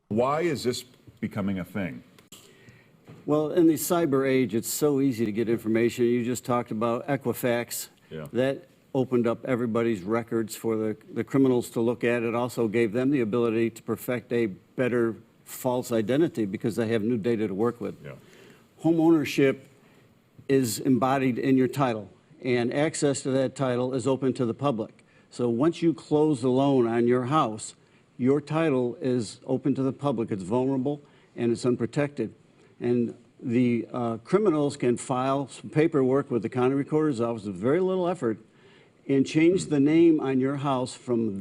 Why is this becoming a thing? Well, in the cyber age, it's so easy to get information. You just talked about Equifax. Yeah. That opened up everybody's records for the criminals to look at. It also gave them the ability to perfect a better false identity because they have new data to work with. Yeah. Home ownership is embodied in your title, and access to that title is open to the public. So once you close the loan on your house, your title is open to the public. It's vulnerable and it's unprotected. And the criminals can file some paperwork with the county recorder's office with very little effort and change the name on your house from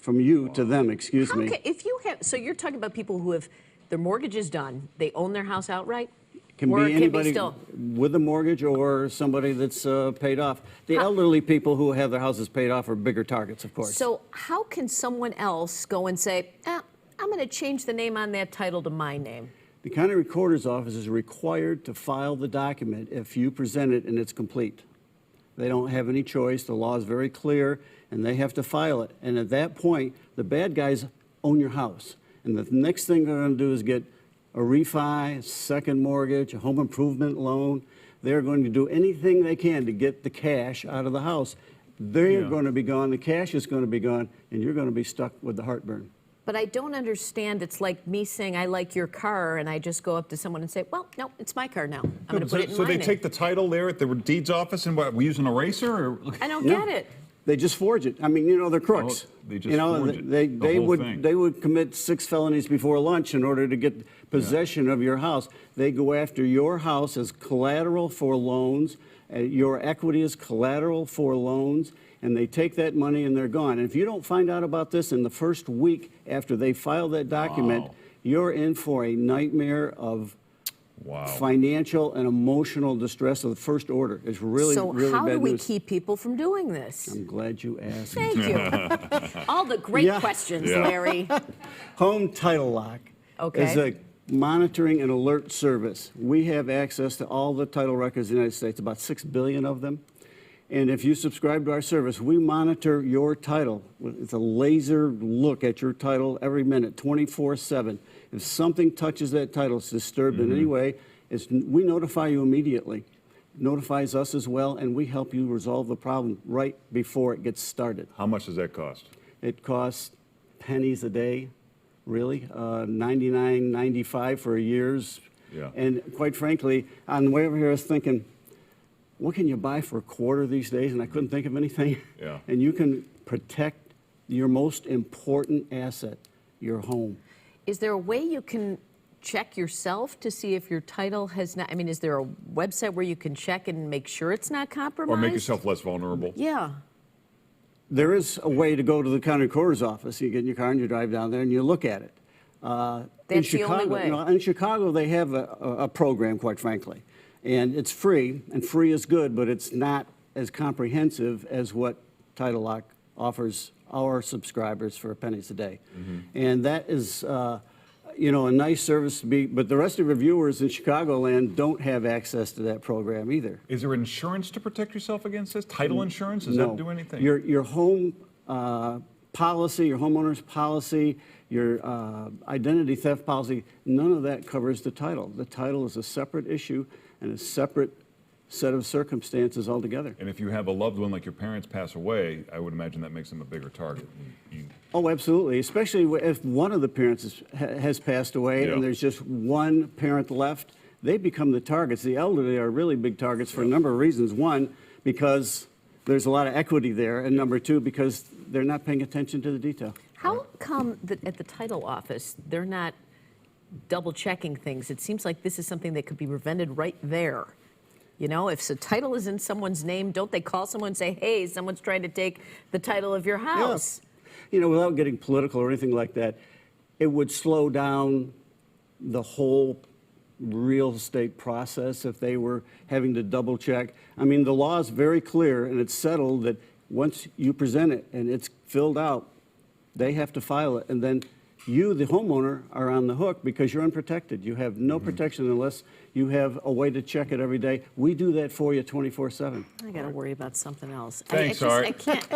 you to them, excuse me. If you have, so you're talking about people who have, their mortgage is done, they own their house outright? Can be anybody with a mortgage or somebody that's paid off. The elderly people who have their houses paid off are bigger targets, of course. So how can someone else go and say, I'm going to change the name on that title to my name? The county recorder's office is required to file the document if you present it and it's complete. They don't have any choice. The law is very clear, and they have to file it. And at that point, the bad guys own your house. And the next thing they're going to do is get a refi, second mortgage, a home improvement loan. They're going to do anything they can to get the cash out of the house. They're going to be gone, the cash is going to be gone, and you're going to be stuck with the heartburn. But I don't understand. It's like me saying, I like your car, and I just go up to someone and say, well, no, it's my car now. I'm going to put it in my name. So they take the title there at the deeds office and what, we use an eraser? Or? I don't get it. They just forge it. I mean, you know, they're crooks. Oh, they just forge it. They would commit 6 felonies before lunch in order to get possession of your house. They go after your house as collateral for loans. Your equity is collateral for loans, and they take that money and they're gone. And if you don't find out about this in the first week after they file that document, you're in for a nightmare of financial and emotional distress of the first order. It's really, really bad news. So how do we keep people from doing this? I'm glad you asked. Thank you. All the great questions, Larry. Home Title Lock is a monitoring and alert service. We have access to all the title records in the United States, about 6 billion of them. And if you subscribe to our service, we monitor your title. It's a laser look at your title every minute, 24/7. If something touches that title, it's disturbed in any way, we notify you immediately. It notifies us as well, and we help you resolve the problem right before it gets started. How much does that cost? It costs pennies a day, really, $99.95 for a year's. Yeah. And quite frankly, on the way over here, I was thinking, what can you buy for a quarter these days? And I couldn't think of anything. Yeah. And you can protect your most important asset, your home. Is there a way you can check yourself to see if your title has not, I mean, is there a website where you can check and make sure it's not compromised? Or make yourself less vulnerable? Yeah. There is a way to go to the county recorder's office. You get in your car and you drive down there and you look at it. That's the only way. You know, in Chicago, they have a program, quite frankly. And it's free, and free is good, but it's not as comprehensive as what Title Lock offers our subscribers for pennies a day. And that is, you know, a nice service to be, but the rest of your viewers in Chicagoland don't have access to that program either. Is there insurance to protect yourself against this? Title insurance? Does that do anything? Your home policy, your homeowner's policy, your identity theft policy, none of that covers the title. The title is a separate issue and a separate set of circumstances altogether. And if you have a loved one like your parents pass away, I would imagine that makes them a bigger target. Oh, absolutely, especially if one of the parents has passed away and there's just one parent left, they become the targets. The elderly are really big targets for a number of reasons. One, because there's a lot of equity there, and number two, because they're not paying attention to the detail. How come that at the title office, they're not double checking things? It seems like this is something that could be prevented right there. You know, if the title is in someone's name, don't they call someone and say, hey, someone's trying to take the title of your house? You know, without getting political or anything like that, it would slow down the whole real estate process if they were having to double check. I mean, the law is very clear, and it's settled that once you present it and it's filled out, they have to file it, and then you, the homeowner, are on the hook because you're unprotected. You have no protection unless you have a way to check it every day. We do that for you 24/7. I got to worry about something else. Thanks, I can't.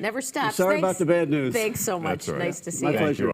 Never stop. Sorry about the bad news. Thanks so much. That's all right. Nice to see My you. pleasure.